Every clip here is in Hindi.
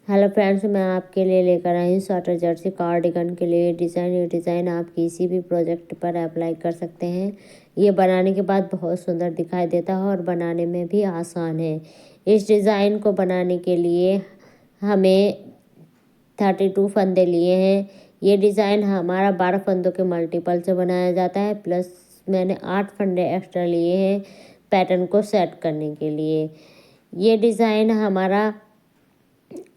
हेलो फ्रेंड्स, मैं आपके लिए लेकर आई हूँ स्वेटर जर्सी कार्डिगन के लिए डिज़ाइन। ये डिज़ाइन आप किसी भी प्रोजेक्ट पर अप्लाई कर सकते हैं। ये बनाने के बाद बहुत सुंदर दिखाई देता है और बनाने में भी आसान है। इस डिज़ाइन को बनाने के लिए हमें 32 फंदे लिए हैं। ये डिज़ाइन हमारा 12 फंदों के मल्टीपल से बनाया जाता है, प्लस मैंने 8 फंदे एक्स्ट्रा लिए हैं पैटर्न को सेट करने के लिए। ये डिज़ाइन हमारा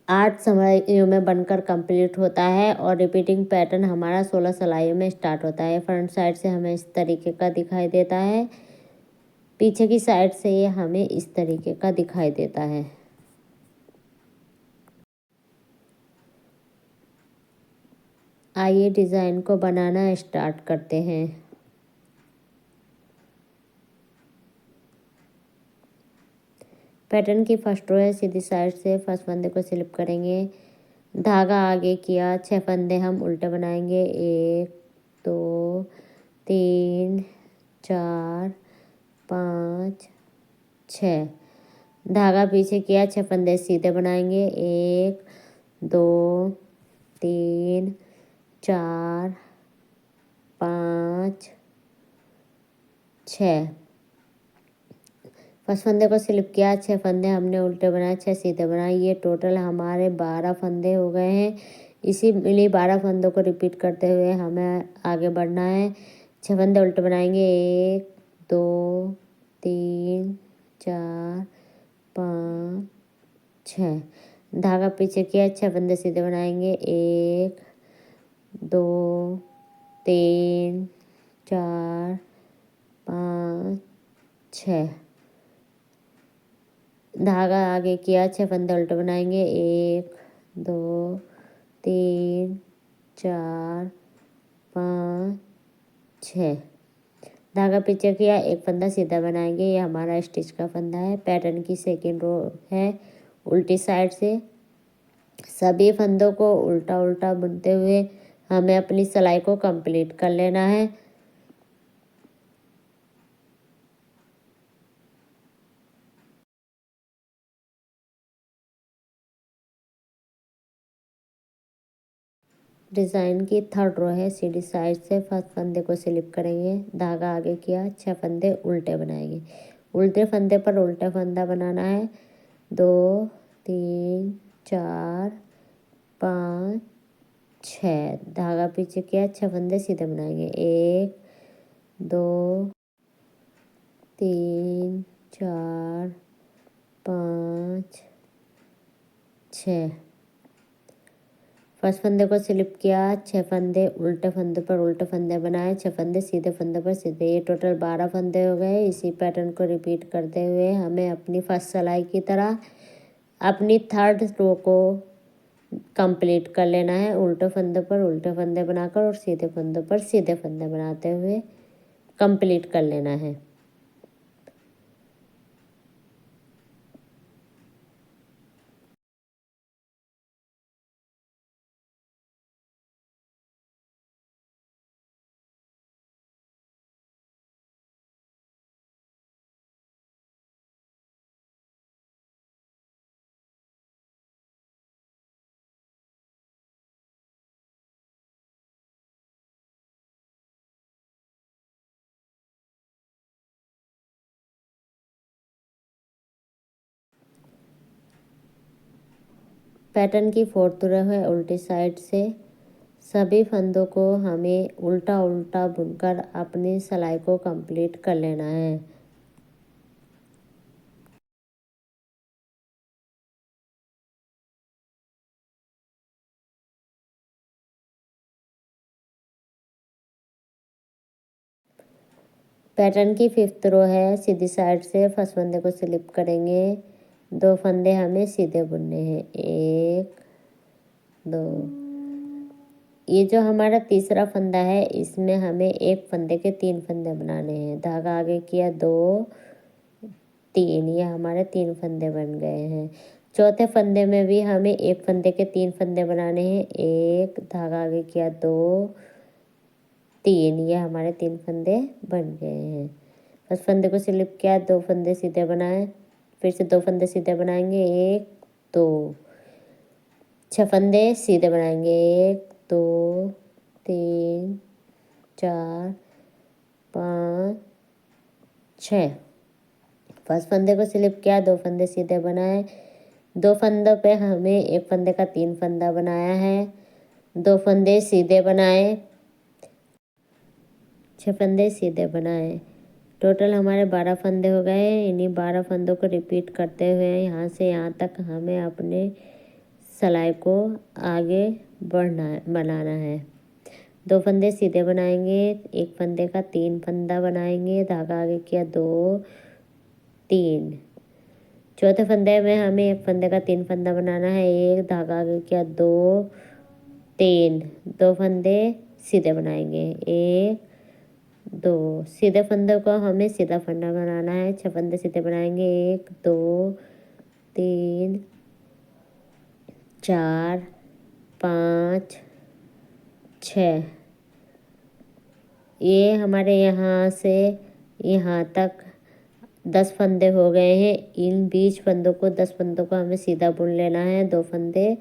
8 सिलाइयों में बनकर कंप्लीट होता है और रिपीटिंग पैटर्न हमारा 16 सिलाइयों में स्टार्ट होता है। फ्रंट साइड से हमें इस तरीके का दिखाई देता है, पीछे की साइड से ये हमें इस तरीके का दिखाई देता है। आइए डिज़ाइन को बनाना स्टार्ट करते हैं। पैटर्न की फर्स्ट रो है, सीधी साइड से फर्स्ट फंदे को स्लिप करेंगे, धागा आगे किया, 6 फंदे हम उल्टे बनाएंगे। 1 2 3 4 5 6। धागा पीछे किया, 6 फंदे सीधे बनाएंगे। 1 2 3 4 5 6। फर्स्ट फंदे को स्लिप किया, 6 फंदे हमने उल्टे बनाए, 6 सीधे बनाए। ये टोटल हमारे 12 फंदे हो गए हैं। इसी लिए 12 फंदों को रिपीट करते हुए हमें आगे बढ़ना है। 6 फंदे उल्टे बनाएंगे। 1 2 3 4 5 6। धागा पीछे किया, 6 फंदे सीधे बनाएंगे। 1 2 3 4 5 6। धागा आगे किया, 6 फंदे उल्टे बनाएंगे। 1 2 3 4 5 6। धागा पीछे किया, 1 फंदा सीधा बनाएंगे। ये हमारा स्टिच का फंदा है। पैटर्न की सेकेंड रो है, उल्टी साइड से सभी फंदों को उल्टा उल्टा बुनते हुए हमें अपनी सिलाई को कंप्लीट कर लेना है। डिज़ाइन की थर्ड रो है, सीधी साइड से फर्स्ट फंदे को स्लिप करेंगे, धागा आगे किया, 6 फंदे उल्टे बनाएंगे। उल्टे फंदे पर उल्टा फंदा बनाना है। 2 3 4 5 6। धागा पीछे किया, 6 फंदे सीधे बनाएंगे। 1 2 3 4 5 6। फर्स्ट फंदे को स्लिप किया, 6 फंदे उल्टे फंदे पर उल्टे फंदे बनाए, 6 फंदे सीधे फंदे पर सीधे। ये टोटल 12 फंदे हो गए। इसी पैटर्न को रिपीट करते हुए हमें अपनी फर्स्ट सिलाई की तरह अपनी थर्ड रो को कंप्लीट कर लेना है। उल्टे फंदे पर उल्टे फंदे बनाकर और सीधे फंदों पर सीधे फंदे बनाते हुए कंप्लीट कर लेना है। पैटर्न की फोर्थ रो है, उल्टी साइड से सभी फंदों को हमें उल्टा उल्टा बुनकर अपनी सिलाई को कंप्लीट कर लेना है। पैटर्न की फिफ्थ रो है, सीधी साइड से फर्स्ट फंदे को स्लिप करेंगे, 2 फंदे हमें सीधे बुनने हैं। 1 2। ये जो हमारा तीसरा फंदा है, इसमें हमें एक फंदे के 3 फंदे बनाने हैं। धागा आगे किया, 2 3। ये हमारे 3 फंदे बन गए हैं। चौथे फंदे में भी हमें एक फंदे के 3 फंदे बनाने हैं। 1 धागा आगे किया, 2 3। ये हमारे 3 फंदे बन गए हैं। फर्स्ट फंदे को स्लिप किया, 2 फंदे सीधे बनाए, फिर से 2 फंदे सीधे बनाएंगे। 1 2। 6 फंदे सीधे बनाएंगे। 1 2 3 4 5 6। फर्स्ट फंदे को स्लिप किया, 2 फंदे सीधे बनाए। 2 फंदों पे हमें 1 फंदे का 3 फंदा बनाया है। 2 फंदे सीधे बनाए, 6 फंदे सीधे बनाए। टोटल हमारे 12 फंदे हो गए। इन्हीं 12 फंदों को रिपीट करते हुए यहाँ से यहाँ तक हमें अपने सिलाई को आगे बनाना है। 2 फंदे सीधे बनाएंगे, 1 फंदे का 3 फंदा बनाएंगे, धागा आगे किया 2 3। चौथे फंदे में हमें 1 फंदे का 3 फंदा बनाना है, 1 धागा आगे किया 2 3। 2 फंदे सीधे बनाएंगे, 1 2। सीधे फंदे को हमें सीधा फंदा बनाना है। 6 फंदे सीधे बनाएंगे, 1 2 3 4 5 6। ये हमारे यहाँ से यहाँ तक 10 फंदे हो गए हैं। इन 20 फंदों को 10 फंदों को हमें सीधा बुन लेना है। 2 फंदे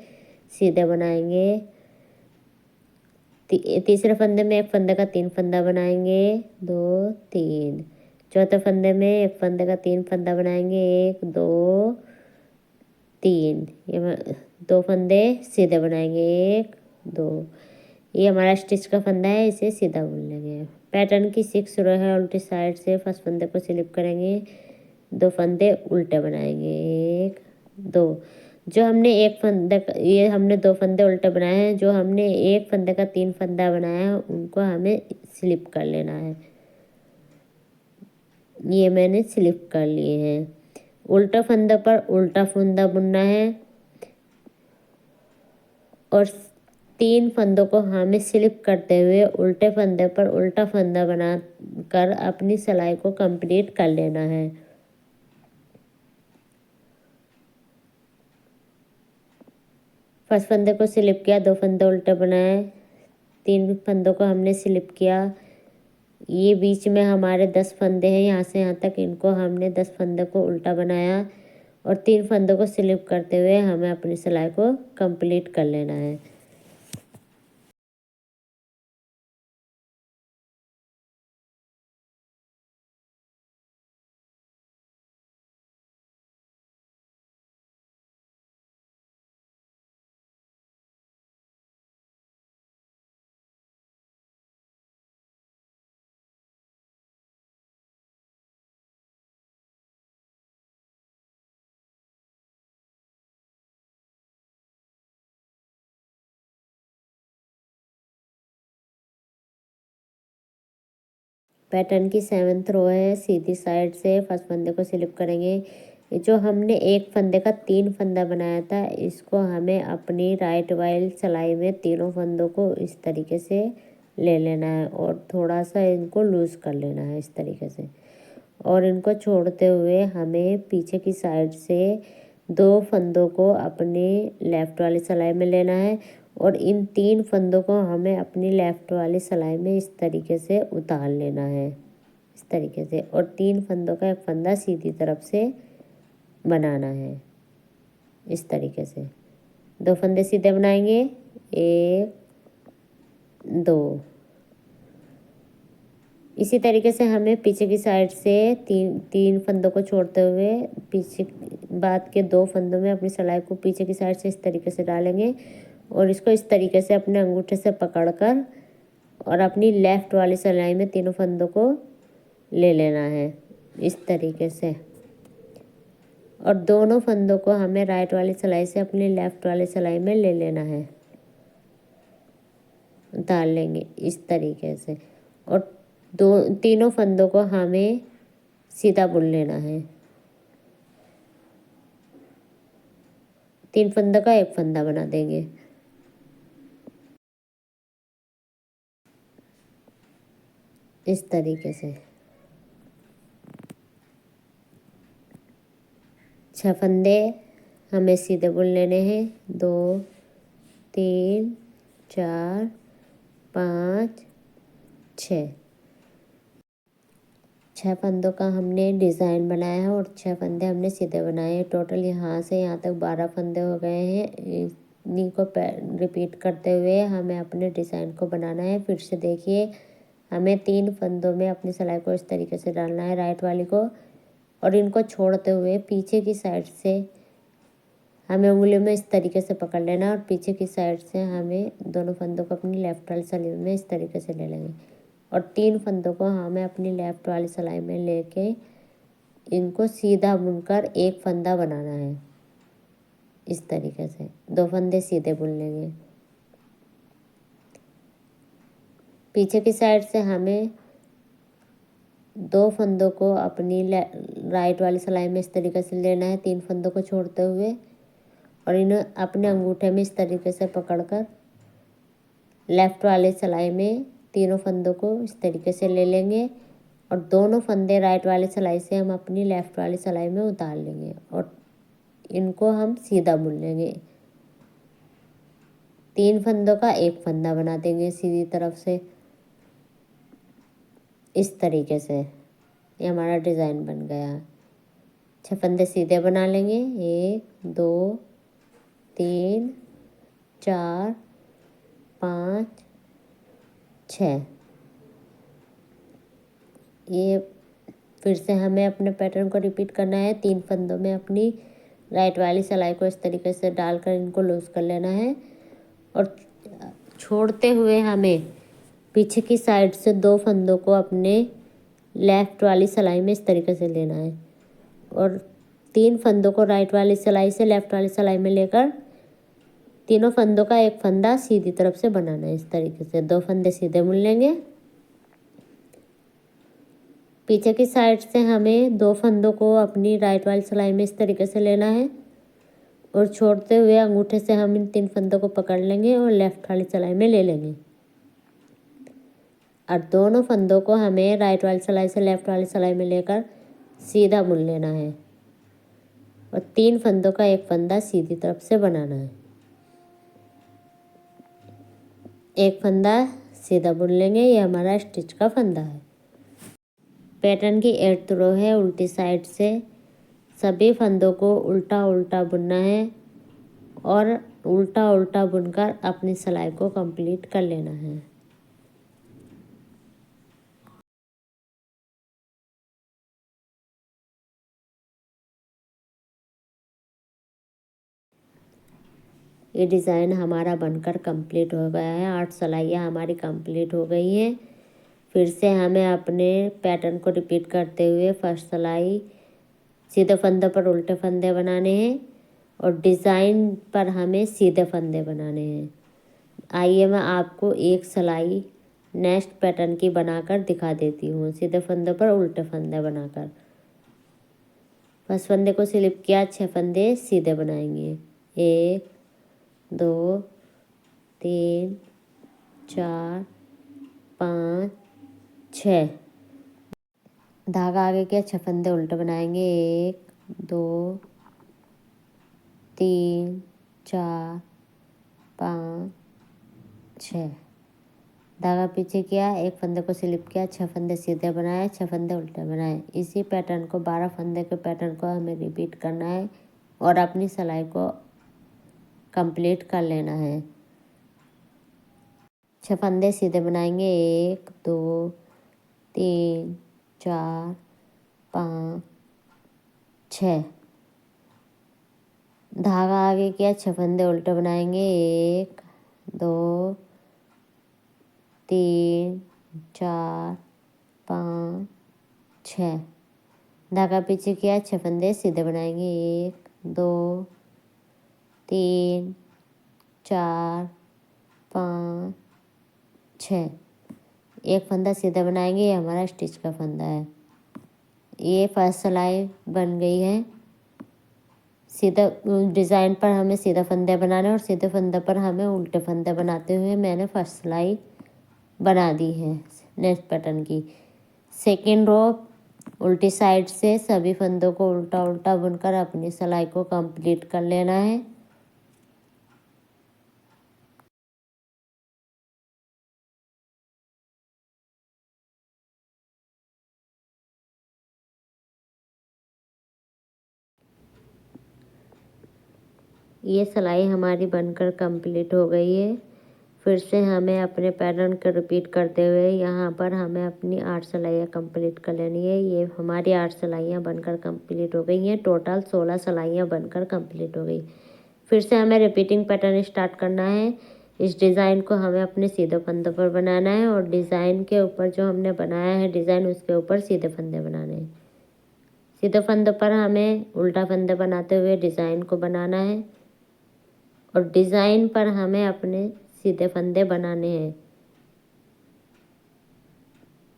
सीधे बनाएंगे। तीसरे फंदे में 1 फंदे का 3 फंदा बनाएंगे, 2 3। चौथे फंदे में 1 फंदे का 3 फंदा बनाएंगे, 1 2 3। ये 2 फंदे सीधे बनाएंगे, 1 2। ये हमारा स्टिच का फंदा है, इसे सीधा बुन लेंगे। पैटर्न की 6 रो है, उल्टी साइड से फर्स्ट फंदे को स्लिप करेंगे, 2 फंदे उल्टे बनाएंगे, 1 2। जो हमने 1 फंदे ये हमने 2 फंदे उल्टे बनाए हैं। जो हमने 1 फंदे का 3 फंदा बनाया है उनको हमें स्लिप कर लेना है। ये मैंने स्लिप कर लिए हैं। उल्टा फंदे पर उल्टा फंदा बुनना है और 3 फंदों को हमें स्लिप करते हुए उल्टे फंदे पर उल्टा फंदा बना कर अपनी सिलाई को कंप्लीट कर लेना है। फर्स्ट फंदे को स्लिप किया, 2 फंदे उल्टे बनाए, 3 फंदों को हमने स्लिप किया। ये बीच में हमारे 10 फंदे हैं, यहाँ से यहाँ तक इनको हमने 10 फंदे को उल्टा बनाया और 3 फंदों को स्लिप करते हुए हमें अपनी सिलाई को कंप्लीट कर लेना है। पैटर्न की 7th रो है, सीधी साइड से फर्स्ट फंदे को स्लिप करेंगे। जो हमने 1 फंदे का 3 फंदा बनाया था इसको हमें अपनी राइट वाइल सिलाई में तीनों फंदों को इस तरीके से ले लेना है और थोड़ा सा इनको लूज़ कर लेना है इस तरीके से। और इनको छोड़ते हुए हमें पीछे की साइड से 2 फंदों को अपने लेफ़्ट वाली सिलाई में लेना है और इन 3 फंदों को हमें अपनी लेफ़्ट वाली सिलाई में इस तरीके से उतार लेना है, इस तरीके से। और 3 फंदों का 1 फंदा सीधी तरफ से बनाना है इस तरीके से। 2 फंदे सीधे बनाएंगे, 1 2। इसी तरीके से हमें पीछे की साइड से तीन फंदों को छोड़ते हुए पीछे बाद के 2 फंदों में अपनी सिलाई को पीछे की साइड से इस तरीके से डालेंगे और इसको इस तरीके से अपने अंगूठे से पकड़कर और अपनी लेफ़्ट वाली सिलाई में तीनों फंदों को ले लेना है इस तरीके से। और दोनों फंदों को हमें राइट वाली सिलाई से अपनी लेफ़्ट वाली सिलाई में ले लेना है, डाल लेंगे इस तरीके से। और तीनों फंदों को हमें सीधा बुन लेना है। 3 फंदों का 1 फंदा बना देंगे। इस तरीके से 6 फंदे हमें सीधे बुन लेने हैं, 2 3 4 5 6। 6 फंदों का हमने डिज़ाइन बनाया है और 6 फंदे हमने सीधे बनाए हैं। टोटल यहाँ से यहाँ तक 12 फंदे हो गए हैं। कहानी को रिपीट करते हुए हमें अपने डिज़ाइन को बनाना है। फिर से देखिए, हमें 3 फंदों में अपनी सिलाई को इस तरीके से डालना है, राइट वाली को, और इनको छोड़ते हुए पीछे की साइड से हमें उंगलियों में इस तरीके से पकड़ लेना और पीछे की साइड से हमें दोनों फंदों को अपनी लेफ्ट वाली सिलाई में इस तरीके से ले लेंगे और 3 फंदों को हमें अपनी लेफ्ट वाली सिलाई में लेके इनको सीधा बुनकर एक फंदा बनाना है। इस तरीके से 2 फंदे सीधे बुन लेंगे। पीछे की साइड से हमें 2 फंदों को अपनी राइट वाली सिलाई में इस तरीके से लेना है, 3 फंदों को छोड़ते हुए, और इन्हें अपने अंगूठे में इस तरीके से पकड़कर लेफ्ट वाली सिलाई में तीनों फंदों को इस तरीके से ले लेंगे और दोनों फंदे राइट वाली सिलाई से हम अपनी लेफ्ट वाली सिलाई में उतार लेंगे और इनको हम सीधा बुन लेंगे। 3 फंदों का एक फंदा बना देंगे सीधी तरफ से। इस तरीके से ये हमारा डिज़ाइन बन गया। 6 फंदे सीधे बना लेंगे, 1 2 3 4 5 6। ये फिर से हमें अपने पैटर्न को रिपीट करना है। 3 फंदों में अपनी राइट वाली सिलाई को इस तरीके से डालकर इनको लूज कर लेना है और छोड़ते हुए हमें पीछे की साइड से 2 फंदों को अपने लेफ्ट वाली सिलाई में इस तरीके से लेना है और 3 फंदों को राइट वाली सिलाई से लेफ्ट वाली सिलाई में लेकर तीनों फंदों का एक फंदा सीधी तरफ से बनाना है। इस तरीके से 2 फंदे सीधे बुन लेंगे। पीछे की साइड से हमें 2 फंदों को अपनी राइट वाली सिलाई में इस तरीके से लेना है और छोड़ते हुए अंगूठे से हम इन 3 फंदों को पकड़ लेंगे और लेफ्ट वाली सिलाई में ले लेंगे और दोनों फंदों को हमें राइट वाली सिलाई से लेफ्ट वाली सिलाई में लेकर सीधा बुन लेना है और 3 फंदों का एक फंदा सीधी तरफ से बनाना है। एक फंदा सीधा बुन लेंगे, ये हमारा स्टिच का फंदा है। पैटर्न की 8th रो है, उल्टी साइड से सभी फंदों को उल्टा उल्टा बुनना है और उल्टा उल्टा बुनकर अपनी सिलाई को कंप्लीट कर लेना है। ये डिज़ाइन हमारा बनकर कंप्लीट हो गया है। 8 सिलाइयाँ हमारी कंप्लीट हो गई हैं। फिर से हमें अपने पैटर्न को रिपीट करते हुए फर्स्ट सिलाई सीधे फंदे पर उल्टे फंदे बनाने हैं और डिज़ाइन पर हमें सीधे फंदे बनाने हैं। आइए मैं आपको एक सिलाई नेक्स्ट पैटर्न की बनाकर दिखा देती हूँ। सीधे फंदे पर उल्टे फंदे बनाकर फर्स्ट फंदे को स्लिप किया, 6 फंदे सीधे बनाएंगे। 1 2 3 4 5 6। धागा आगे के 6 फंदे उल्टे बनाएंगे। 1 2 3 4 5 6। धागा पीछे किया, एक फंदे को स्लिप किया, 6 फंदे सीधे बनाए, 6 फंदे उल्टे बनाए। इसी पैटर्न को 12 फंदे के पैटर्न को हमें रिपीट करना है और अपनी सिलाई को कंप्लीट कर लेना है। 6 फंदे सीधे बनाएंगे। 1 2 3 4 5 6। धागा आगे किया, 6 फंदे उल्टे बनाएंगे। 1 2 3 4 5 6। धागा पीछे किया, 6 फंदे सीधे बनाएंगे। 1 2 3 4 5 6। एक फंदा सीधा बनाएंगे, ये हमारा स्टिच का फंदा है। ये फर्स्ट सिलाई बन गई है। सीधा डिज़ाइन पर हमें सीधा फंदे बनाने और सीधे फंदे पर हमें उल्टे फंदे बनाते हुए मैंने फर्स्ट सिलाई बना दी है नेक्स्ट पैटर्न की। सेकेंड रो उल्टी साइड से सभी फंदों को उल्टा उल्टा बुनकर अपनी सिलाई को कंप्लीट कर लेना है। ये सिलाई हमारी बनकर कंप्लीट हो गई है। फिर से हमें अपने पैटर्न को रिपीट करते हुए यहाँ पर हमें अपनी 8 सिलाइयाँ कंप्लीट कर लेनी है। ये हमारी 8 सिलाइयाँ बनकर कंप्लीट हो गई हैं। टोटल 16 सिलाइयाँ बनकर कंप्लीट हो गई। फिर से हमें रिपीटिंग पैटर्न स्टार्ट करना है। इस डिज़ाइन को हमें अपने सीधे फंदों पर बनाना है और डिज़ाइन के ऊपर जो हमने बनाया है डिज़ाइन उसके ऊपर सीधे फंदे बनाने हैं। सीधे फंदों पर हमें उल्टा फंदे बनाते हुए डिज़ाइन को बनाना है और डिज़ाइन पर हमें अपने सीधे फंदे बनाने हैं।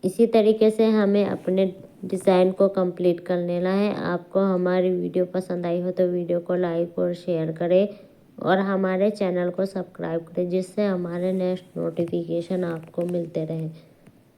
इसी तरीके से हमें अपने डिज़ाइन को कंप्लीट कर लेना है। आपको हमारी वीडियो पसंद आई हो तो वीडियो को लाइक और शेयर करें और हमारे चैनल को सब्सक्राइब करें, जिससे हमारे नेक्स्ट नोटिफिकेशन आपको मिलते रहें।